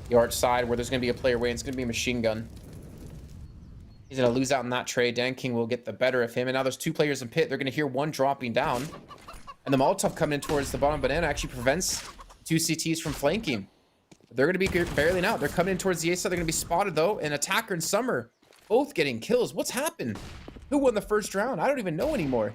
the arch side where there's going to be a player away, and it's going to be a machine gun. He's going to lose out in that trade. Dan King will get the better of him, and now there's 2 players in pit. They're going to hear one dropping down, and the Molotov coming in towards the bottom banana actually prevents 2 CTs from flanking. They're going to be barreling out. They're coming in towards the A side. They're going to be spotted, though. And Attacker and Summer both getting kills. What's happened? Who won the first round? I don't even know anymore.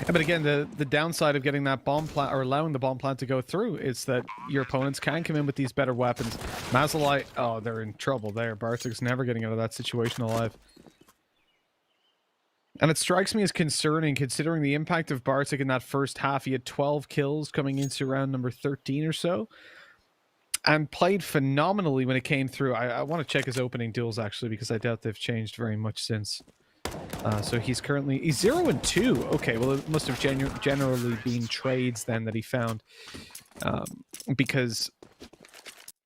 But again, the downside of getting that bomb plant, or allowing the bomb plant to go through, is that your opponents can come in with these better weapons. Mazaalai, oh, they're in trouble there. Bartek's never getting out of that situation alive. And it strikes me as concerning, considering the impact of Bartek in that first half. He had 12 kills coming into round number 13 or so, and played phenomenally when it came through. I want to check his opening duels, actually, because I doubt they've changed very much since. So he's 0-2. Okay, well, it must have generally been trades then that he found. Because...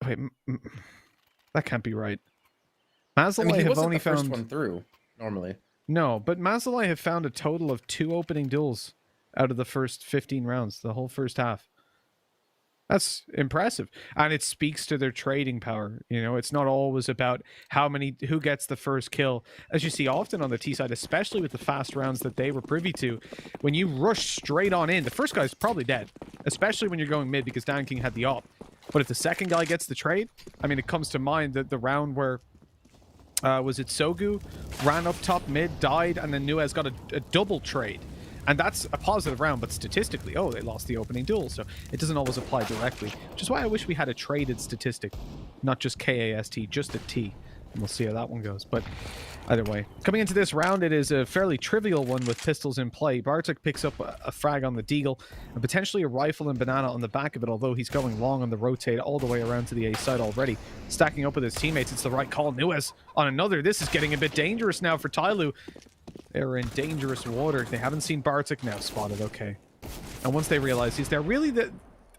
Wait, that can't be right. Mazaalai have only found... first one through, normally. No, but Mazaalai have found a total of 2 opening duels out of the first 15 rounds, the whole first half. That's impressive. And it speaks to their trading power. You know, it's not always about who gets the first kill. As you see often on the T side, especially with the fast rounds that they were privy to, when you rush straight on in, the first guy's probably dead, especially when you're going mid because Dan King had the op. But if the second guy gets the trade, I mean, it comes to mind that the round where was it Sogu ran up top mid, died, and then Nuez got a double trade. And that's a positive round, but statistically, oh, they lost the opening duel, so it doesn't always apply directly. Which is why I wish we had a traded statistic, not just KAST, just a T. And we'll see how that one goes. But either way, coming into this round, it is a fairly trivial one with pistols in play. Bartek picks up a frag on the Deagle, and potentially a rifle and banana on the back of it, although he's going long on the rotate all the way around to the A side already. Stacking up with his teammates, it's the right call. Nuez on another. This is getting a bit dangerous now for Tyloo. They're in dangerous water. They haven't seen Bartek now. Spotted, okay. And once they realize he's there, really the...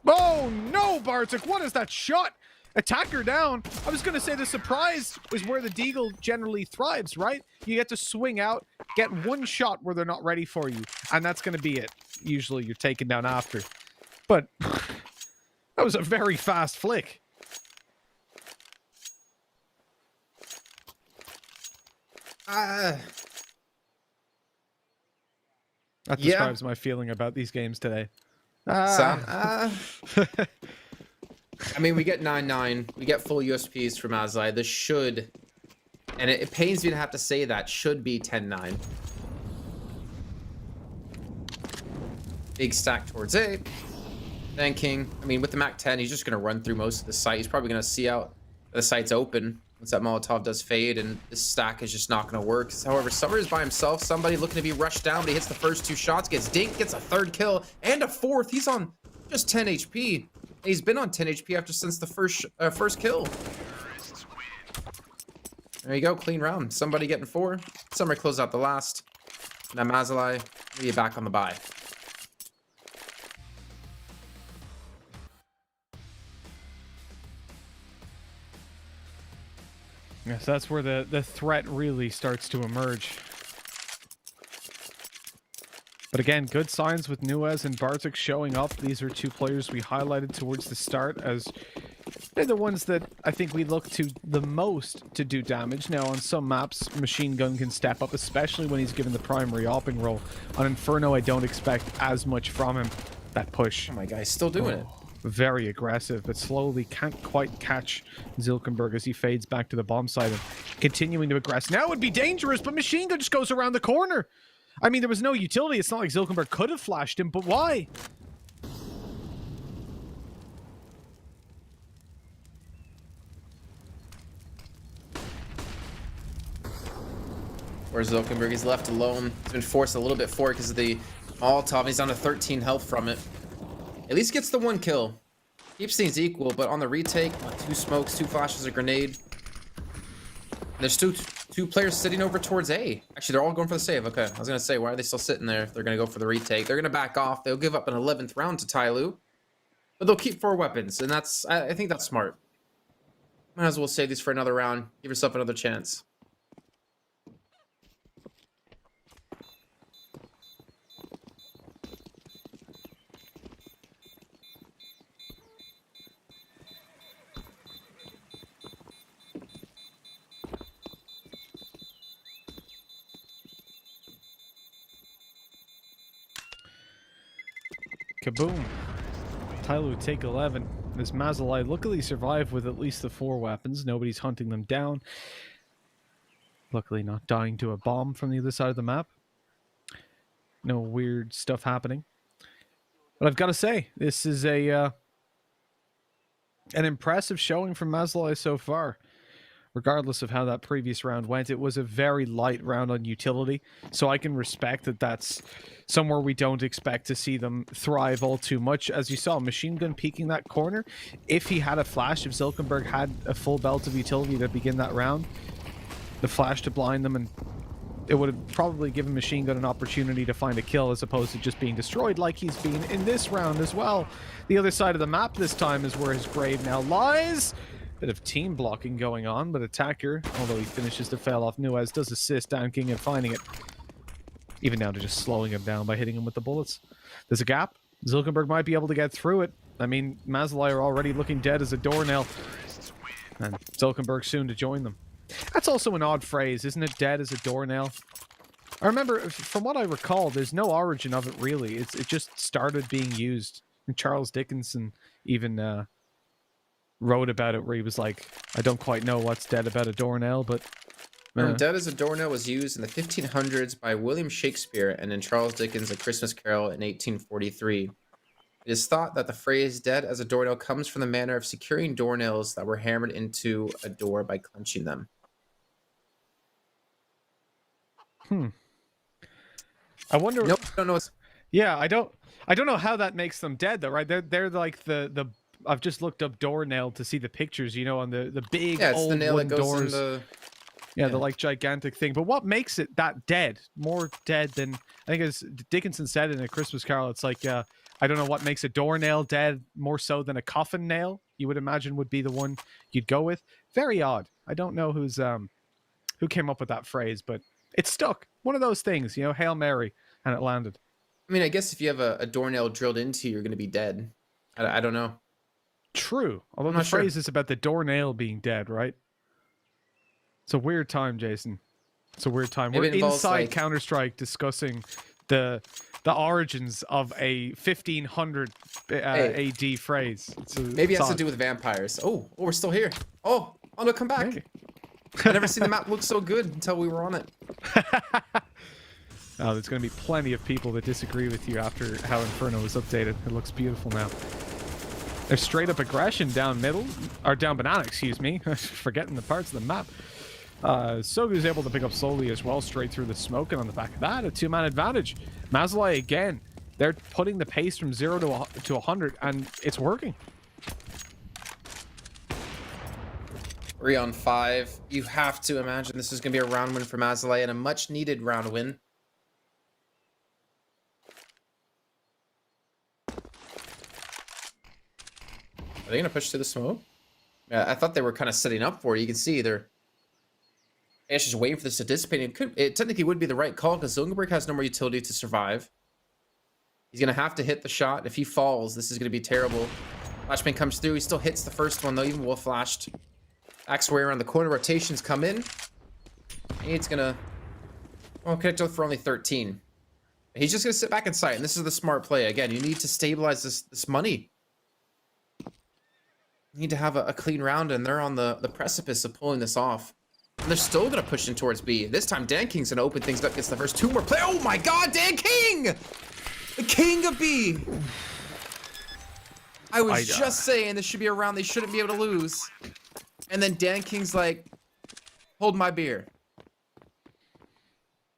Oh, no, Bartek! What is that shot? Attacker down. I was going to say the surprise is where the Deagle generally thrives, right? You get to swing out, get one shot where they're not ready for you, and that's going to be it. Usually you're taken down after. But that was a very fast flick. That describes my feeling about these games today. I mean, we get 9-9. We get full USPs from Mazaalai. This should, and it pains me to have to say that, should be 10-9. Big stack towards A. Then King. I mean, with the MAC-10, he's just going to run through most of the site. He's probably going to see out the site's open once that Molotov does fade, and this stack is just not going to work. However, Summer is by himself. Somebody looking to be rushed down, but he hits the first 2 shots, gets dinked, gets a 3rd kill, and a 4th. He's on just 10 HP. He's been on 10 HP since the first kill. There you go, clean round. Somebody getting 4. Summer closed out the last. Now Mazaalai, we get back on the bye. Yes, that's where the threat really starts to emerge. But again, good signs with Nuez and Bartek showing up. These are 2 players we highlighted towards the start as they're the ones that I think we look to the most to do damage. Now, on some maps, Machine Gun can step up, especially when he's given the primary opping role. On Inferno, I don't expect as much from him. That push. Oh my God, he's still doing it. Very aggressive, but slowly can't quite catch Zilkenberg as he fades back to the bomb site and continuing to aggress. Now would be dangerous, but Machine Gun just goes around the corner. I mean, there was no utility. It's not like Zilkenberg could have flashed him, but why? Where's Zilkenberg? He's left alone. He's been forced a little bit forward because of the Molotov. He's down to 13 health from it. At least gets the 1 kill. Keeps things equal, but on the retake, 2 smokes, 2 flashes, a grenade. There's 2 players sitting over towards A. Actually, they're all going for the save. Okay, I was going to say, why are they still sitting there if they're going to go for the retake? They're going to back off. They'll give up an 11th round to Tyloo. But they'll keep 4 weapons, and I think that's smart. Might as well save these for another round. Give yourself another chance. Kaboom. Tyloo take 11. This Mazaalai luckily survived with at least the 4 weapons. Nobody's hunting them down. Luckily not dying to a bomb from the other side of the map. No weird stuff happening. But I've got to say, this is an impressive showing from Mazaalai so far. Regardless of how that previous round went, it was a very light round on utility, so I can respect that that's somewhere we don't expect to see them thrive all too much. As you saw, Machine Gun peeking that corner. If he had a flash, if Zilkenberg had a full belt of utility to begin that round, the flash to blind them, and it would have probably given Machine Gun an opportunity to find a kill as opposed to just being destroyed like he's been in this round as well. The other side of the map this time is where his grave now lies. Bit of team blocking going on, but Attacker, although he finishes to fail off Nuez, does assist Down King and finding it. Even down to just slowing him down by hitting him with the bullets. There's a gap. Zulkenberg might be able to get through it. I mean, Mazaalai are already looking dead as a doornail. And Zulkenberg soon to join them. That's also an odd phrase, isn't it? Dead as a doornail. I remember, from what I recall, there's no origin of it really. It just started being used. And Charles Dickinson even wrote about it where he was like, I don't quite know what's dead about a doornail, but... Dead as a doornail was used in the 1500s by William Shakespeare and in Charles Dickens' A Christmas Carol in 1843. It is thought that the phrase dead as a doornail comes from the manner of securing doornails that were hammered into a door by clenching them. I wonder... Nope, don't know. Yeah, I don't know how that makes them dead though, right? They're like the I've just looked up doornail to see the pictures, you know, on the big it's old the nail wooden that goes doors. in the... Yeah, the like gigantic thing. But what makes it that dead? More dead than, I think as Dickinson said in A Christmas Carol, it's like, I don't know what makes a doornail dead more so than a coffin nail, you would imagine would be the one you'd go with. Very odd. I don't know who came up with that phrase, but it stuck. One of those things, you know, Hail Mary, and it landed. I mean, I guess if you have a doornail drilled into you, you're going to be dead. I don't know. True. Although the phrase is about the doornail being dead, right? It's a weird time, Jason. It's a weird time. We're inside Counter-Strike discussing the origins of a 1500 AD phrase. Maybe it has to do with vampires. Oh, we're still here. Oh, no, come back. Maybe. I never seen the map look so good until we were on it. Oh, there's going to be plenty of people that disagree with you after how Inferno was updated. It looks beautiful now. There's straight up aggression down middle, or down banana, excuse me. Forgetting the parts of the map. Sogu's able to pick up slowly as well, straight through the smoke, and on the back of that, a two-man advantage. Mazaalai again, they're putting the pace from 0 to 100, and it's working. 3 on 5. You have to imagine this is going to be a round win for Mazaalai, and a much-needed round win. Are they going to push through the smoke? Yeah, I thought they were kind of setting up for it. You can see they're just waiting for this to dissipate. It technically would be the right call because Zulkenberg has no more utility to survive. He's going to have to hit the shot. If he falls, this is going to be terrible. Flashbang comes through. He still hits the first one, though, even Wolf flashed. Backs way around the corner. Rotations come in. It's going to... Well, connect for only 13. He's just going to sit back in sight, and this is the smart play. Again, you need to stabilize this money. You need to have a clean round, and they're on the precipice of pulling this off. And they're still going to push in towards B. This time, Dan King's going to open things up, gets the first 2 more play. Oh my god, Dan King! The king of B! I was just saying this should be a round they shouldn't be able to lose. And then Dan King's like, hold my beer.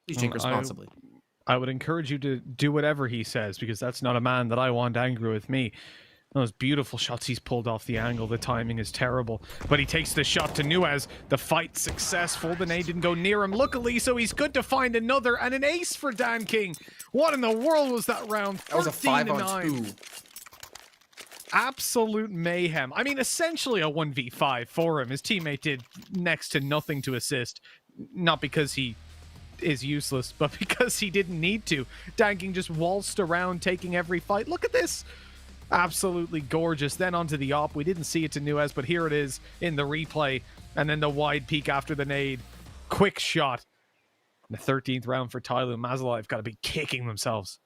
Please drink responsibly. I would encourage you to do whatever he says, because that's not a man that I want angry with me. Those beautiful shots he's pulled off the angle. The timing is terrible. But he takes the shot to Nuez. The fight's successful. The nade didn't go near him. Luckily, so he's good to find another. And an ace for Dan King. What in the world was that round? That was a 5-on-2. Absolute mayhem. I mean, essentially a 1v5 for him. His teammate did next to nothing to assist. Not because he is useless, but because he didn't need to. Dan King just waltzed around taking every fight. Look at this. Absolutely gorgeous. Then onto the op. We didn't see it to Nuez, but here it is in the replay. And then the wide peek after the nade. Quick shot. The 13th round for Tyloo. Mazaalai have got to be kicking themselves.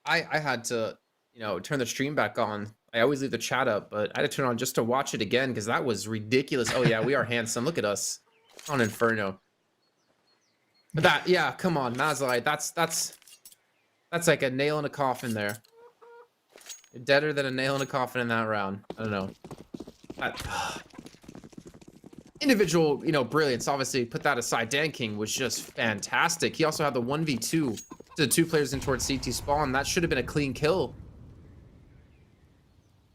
I had to, turn the stream back on. I always leave the chat up, but I had to turn it on just to watch it again because that was ridiculous. Oh yeah, we are handsome. Look at us on Inferno. But come on, Mazaalai. That's like a nail in a coffin there. Deader than a nail in a coffin in that round. I don't know. Individual, brilliance. Obviously, put that aside. Dan King was just fantastic. He also had the 1v2. The 2 players in towards CT spawn. That should have been a clean kill.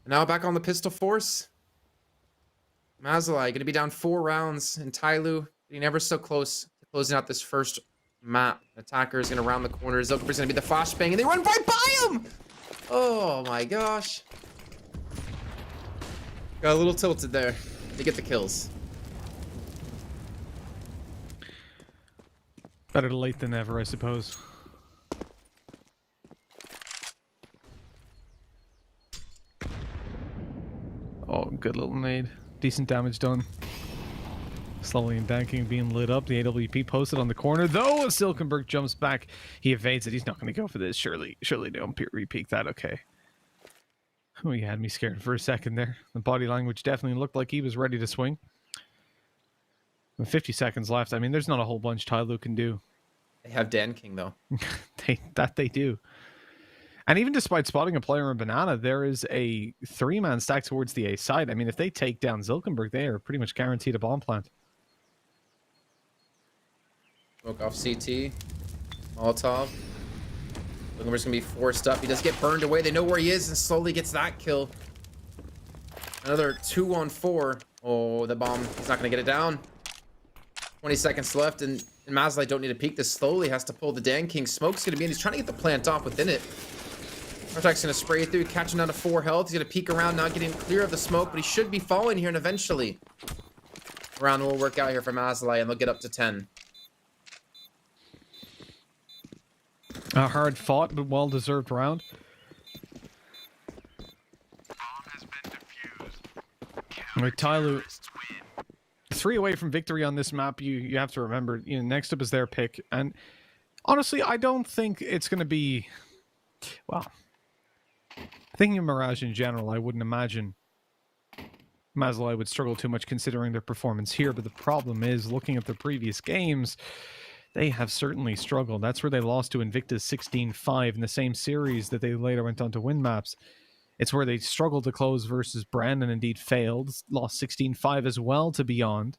Now back on the pistol force. Mazaalai going to be down 4 rounds. And Tyloo getting ever so close to closing out this first map. Attacker is going to round the corner. Zulkenberg's going to be the flashbang. And they run right by him! Oh my gosh. Got a little tilted there. They get the kills. Better late than never, I suppose. Oh, good little nade. Decent damage done. Slowly and danking, being lit up. The AWP posted on the corner, though. Silkenberg jumps back. He evades it. He's not going to go for this. Surely don't re-peek that. Okay. Oh, he had me scared for a second there. The body language definitely looked like he was ready to swing. With 50 seconds left. I mean, there's not a whole bunch Tyloo can do. They have Dan King, though. They do. And even despite spotting a player in Banana, there is a 3-man stack towards the A side. I mean, if they take down Zilkenberg, they are pretty much guaranteed a bomb plant. Smoke off CT. Molotov. Zilkenberg's going to be forced up. He does get burned away. They know where he is and slowly gets that kill. Another 2-on-4. Oh, the bomb. He's not going to get it down. 20 seconds left, and Mazaalai don't need to peek this slowly. Has to pull the Dan King. Smoke's going to be in. He's trying to get the plant off within it. Artak's going to spray through, catching down to 4 health. He's going to peek around, not getting clear of the smoke, but he should be falling here, and eventually round will work out here for Mazaalai, and they'll get up to 10. A hard fought, but well-deserved round. With Tyloo 3 away from victory on this map, you have to remember, you know, next up is their pick. And honestly, I don't think it's going to be, well, thinking of Mirage in general, I wouldn't imagine Mazaalai would struggle too much considering their performance here. But the problem is, looking at their previous games, they have certainly struggled. That's where they lost to Invictus 16-5 in the same series that they later went on to win maps. It's where they struggled to close versus Brand and indeed failed. Lost 16-5 as well to Beyond.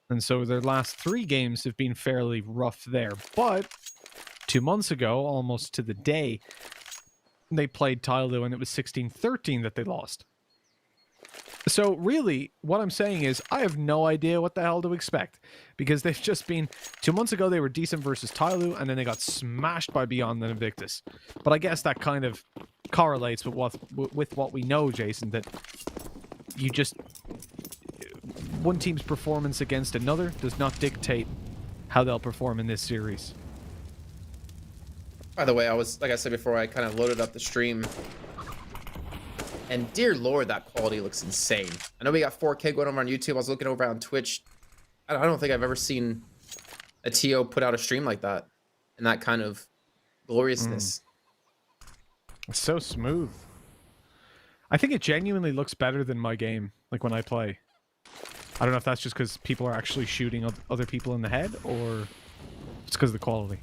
And so their last 3 games have been fairly rough there. But 2 months ago, almost to the day, they played Tyloo and it was 16-13 that they lost. So really, what I'm saying is, I have no idea what the hell to expect. Because they've just been... 2 months ago, they were decent versus Tyloo, and then they got smashed by Beyond and Invictus. But I guess that kind of correlates with what we know, Jason, that you just... one team's performance against another does not dictate how they'll perform in this series. By the way, like I said before, I kind of loaded up the stream. And dear Lord, that quality looks insane. I know we got 4K going over on YouTube. I was looking over on Twitch. I don't think I've ever seen a TO put out a stream like that. And that kind of gloriousness. It's so smooth. I think it genuinely looks better than my game, like when I play. I don't know if that's just because people are actually shooting other people in the head, or it's because of the quality.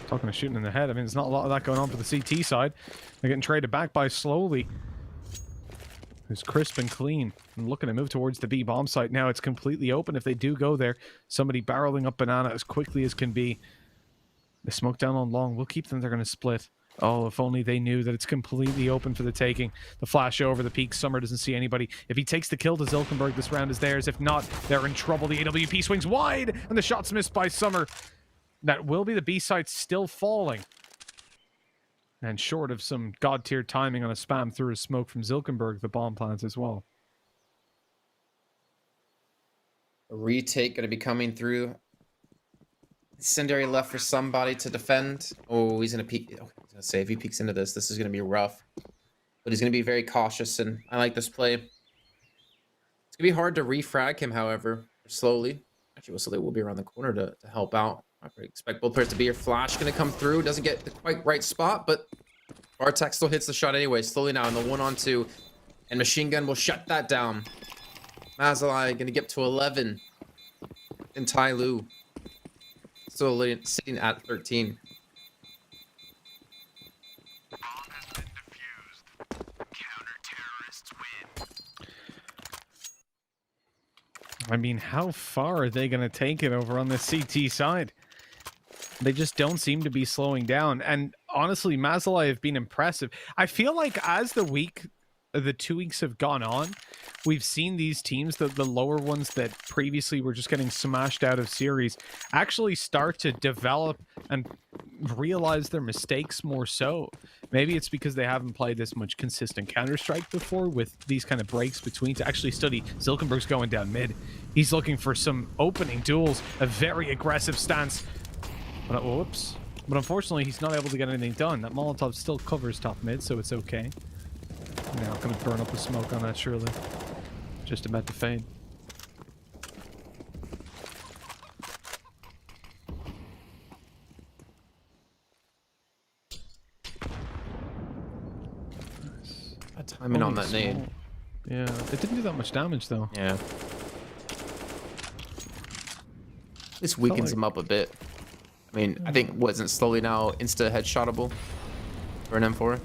Talking of shooting in the head, I mean, there's not a lot of that going on for the CT side. They're getting traded back by Slowly. Who's crisp and clean. And looking to move towards the B bomb site now. It's completely open if they do go there. Somebody barreling up Banana as quickly as can be. The smoke down on long. We'll keep them. They're going to split. Oh, if only they knew that it's completely open for the taking. The flash over the peak. Summer doesn't see anybody. If he takes the kill to Zilkenberg, this round is theirs. If not, they're in trouble. The AWP swings wide, and the shot's missed by Summer. That will be the B site still falling. And short of some god-tier timing on a spam through a smoke from Zilkenberg, the bomb plants as well. A retake going to be coming through. Incendiary left for somebody to defend. Oh, he's going to peek. Oh, I was going to say, if he peeks into this, this is going to be rough. But he's going to be very cautious, and I like this play. It's going to be hard to refrag him, however, slowly. Actually, Wesley will be around the corner to help out. I expect both players to be here. Flash going to come through. Doesn't get the quite right spot, but Bartek still hits the shot anyway. Slowly now in the 1-on-2. And Machine Gun will shut that down. Mazaalai going to get to 11. And Tyloo still sitting at 13. I mean, how far are they going to take it over on the CT side? They just don't seem to be slowing down. And honestly, Mazaalai have been impressive. I feel like as the week the 2 weeks have gone on, we've seen these teams, the lower ones that previously were just getting smashed out of series, actually start to develop and realize their mistakes more so. Maybe it's because they haven't played this much consistent Counter-Strike before with these kind of breaks between to actually study. Zilkenberg's going down mid. He's looking for some opening duels, a very aggressive stance. But, whoops. But unfortunately, he's not able to get anything done. That Molotov still covers top mid, so it's okay. Now I'm going to burn up the smoke on that, surely. Just about to fade. Bad timing on that nade. Yeah, it didn't do that much damage, though. Yeah. This weakens him up a bit. I mean, I think wasn't slowly now insta headshotable for an M4.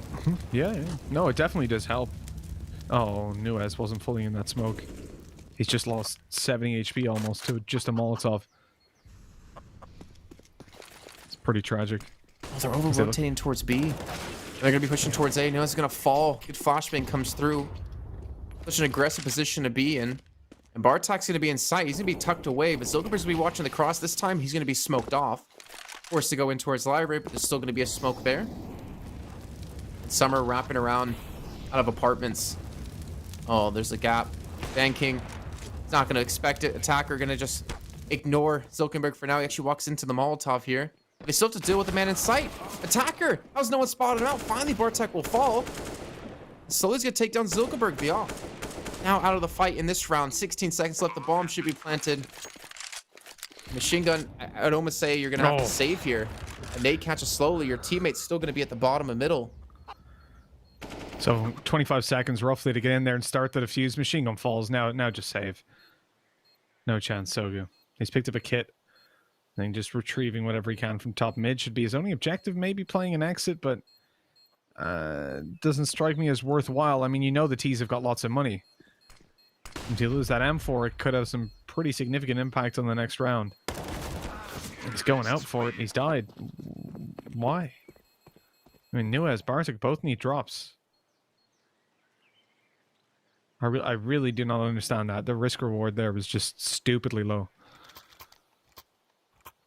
Yeah. No, it definitely does help. Oh, Nuez wasn't fully in that smoke. He's just lost 70 HP almost to just a Molotov. It's pretty tragic. Oh, they're over-rotating towards B. They're going to be pushing towards A. Nuez is going to fall. Good flashbang comes through. Such an aggressive position to be in. And Bartak's going to be in sight. He's going to be tucked away, but Zilkenberg's going to be watching the cross. This time, he's going to be smoked off. Forced to go in towards library, but there's still going to be a smoke there. Summer wrapping around out of apartments. Oh, there's a gap. Banking. He's not going to expect it. Attacker going to just ignore Zilkenberg for now. He actually walks into the Molotov here. They still have to deal with the man in sight. Attacker! How's no one spotted him out? Finally, Bartek will fall. Slowly's going to take down Zilkenberg. Be off. Now out of the fight in this round. 16 seconds left. The bomb should be planted. Machine gun, I'd almost say you're going to have to save here. And they catch us slowly. Your teammate's still going to be at the bottom of middle. So 25 seconds roughly to get in there and start the defuse. Machine gun falls. Now just save. No chance, Sogu. He's picked up a kit. I think just retrieving whatever he can from top mid should be his only objective. Maybe playing an exit, but doesn't strike me as worthwhile. I mean, you know the T's have got lots of money. If you lose that M4, it could have some pretty significant impact on the next round. He's going out for it. He's died. Why? I mean, Nuez, Bartek both need drops. I really do not understand that. The risk reward there was just stupidly low.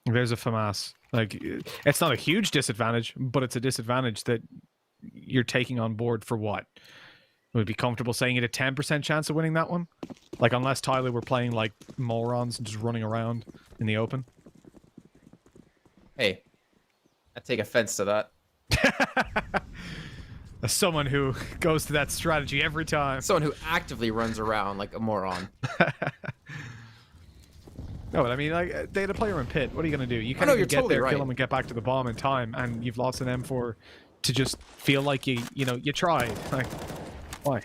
There's a FAMAS. Like, it's not a huge disadvantage, but it's a disadvantage that you're taking on board for what? Would be comfortable saying it a 10% chance of winning that one? Like, unless Tyloo were playing like morons and just running around in the open. Hey, I take offense to that. As someone who goes to that strategy every time. Someone who actively runs around like a moron. No, but I mean, like, they had a player in pit. What are you going to do? You can't you're get totally there, right. kill him, and get back to the bomb in time, and you've lost an M4 to just feel like you tried. Like, why?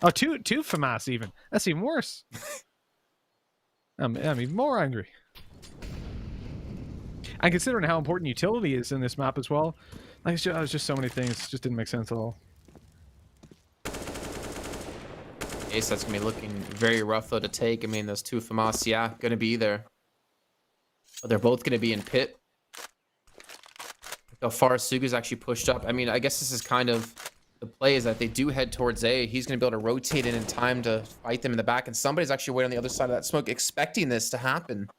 Oh, two FAMAS even. That's even worse. I'm even more angry. And considering how important utility is in this map as well, like, it was just so many things. It just didn't make sense at all. Ace, that's gonna be looking very rough though to take. I mean, those two FAMAS, yeah, gonna be there. But they're both gonna be in pit. How far Sugu's actually pushed up. I mean, I guess this is kind of the play is that they do head towards A. He's gonna be able to rotate in time to fight them in the back, and somebody's actually waiting on the other side of that smoke, expecting this to happen.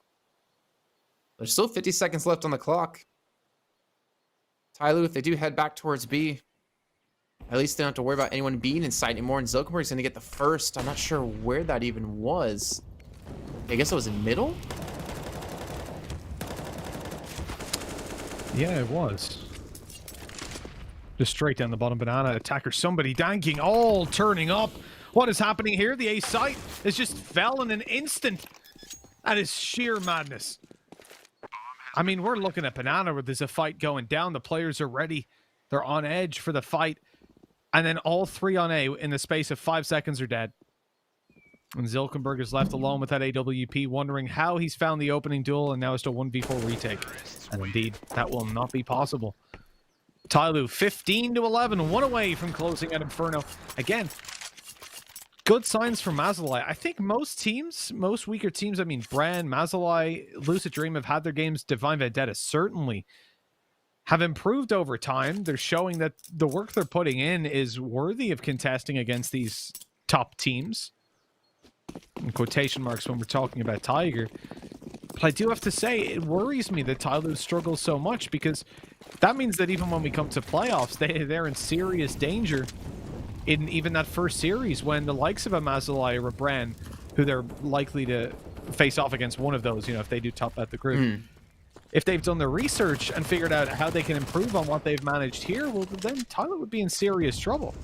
There's still 50 seconds left on the clock. Tyloo, if they do head back towards B, at least they don't have to worry about anyone being inside anymore, and Zilkenberg's gonna get the first. I'm not sure where that even was. I guess it was in middle? Yeah, it was. Just straight down the bottom banana. Attacker, somebody danking, all turning up. What is happening here? The A site has just fell in an instant. That is sheer madness. I mean, we're looking at banana where there's a fight going down. The players are ready. They're on edge for the fight. And then all three on A in the space of 5 seconds are dead. And Zilkenberg is left alone with that AWP, wondering how he's found the opening duel, and now it's a 1v4 retake. And indeed, that will not be possible. Tyloo, 15-11, one away from closing out Inferno. Again, good signs from Mazaalai. I think most teams, most weaker teams, I mean, Bran, Mazaalai, Lucid Dream have had their games. Divine Vendetta certainly have improved over time. They're showing that the work they're putting in is worthy of contesting against these top teams. In quotation marks when we're talking about Tiger. But I do have to say, it worries me that Tyloo struggles so much, because that means that even when we come to playoffs, they're in serious danger in even that first series, when the likes of a Mazaalai or a Bren, who they're likely to face off against one of those, you know, if they do top out the group. If they've done their research and figured out how they can improve on what they've managed here, well, then Tyloo would be in serious trouble.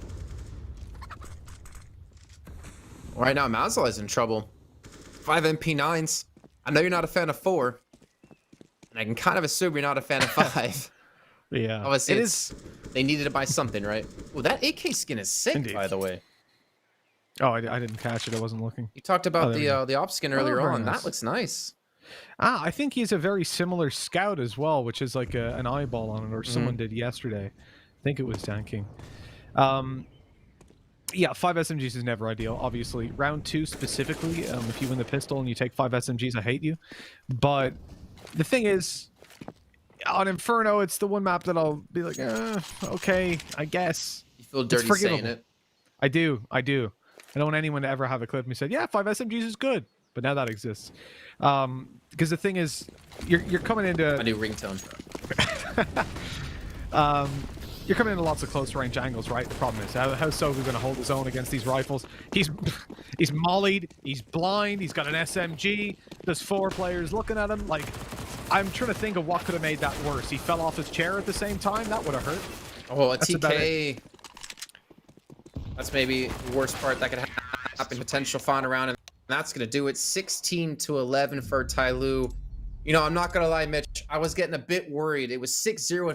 Right now, Mazaalai's in trouble. 5 MP9s. I know you're not a fan of 4. And I can kind of assume you're not a fan of 5. Yeah. Obviously, they needed to buy something, right? Well, that AK skin is sick, Indeed. by the way. Oh, I didn't catch it. I wasn't looking. You talked about the op skin earlier very on. nice. That looks nice. I think he's a very similar scout as well, which is like an eyeball on it, or someone did yesterday. I think it was Dan King. Yeah, 5 SMGs is never ideal, obviously. Round 2 specifically, if you win the pistol and you take 5 SMGs, I hate you. But the thing is, on Inferno, it's the one map that I'll be like, okay, I guess. You feel dirty saying it. I do. I don't want anyone to ever have a clip of me said, yeah, 5 SMGs is good. But now that exists. Because the thing is, you're coming into... A new ringtone. You're coming into lots of close range angles, right? The problem is, how's Sogu going to hold his own against these rifles? He's mollied, he's blind, he's got an SMG, there's 4 players looking at him. Like, I'm trying to think of what could have made that worse. He fell off his chair at the same time, that would have hurt. Oh, a TK. That's maybe the worst part that could happen. Potential fawn around, and that's going to do it. 16-11 for Tyloo. You know, I'm not going to lie, Mitch. I was getting a bit worried. It was 6-0 at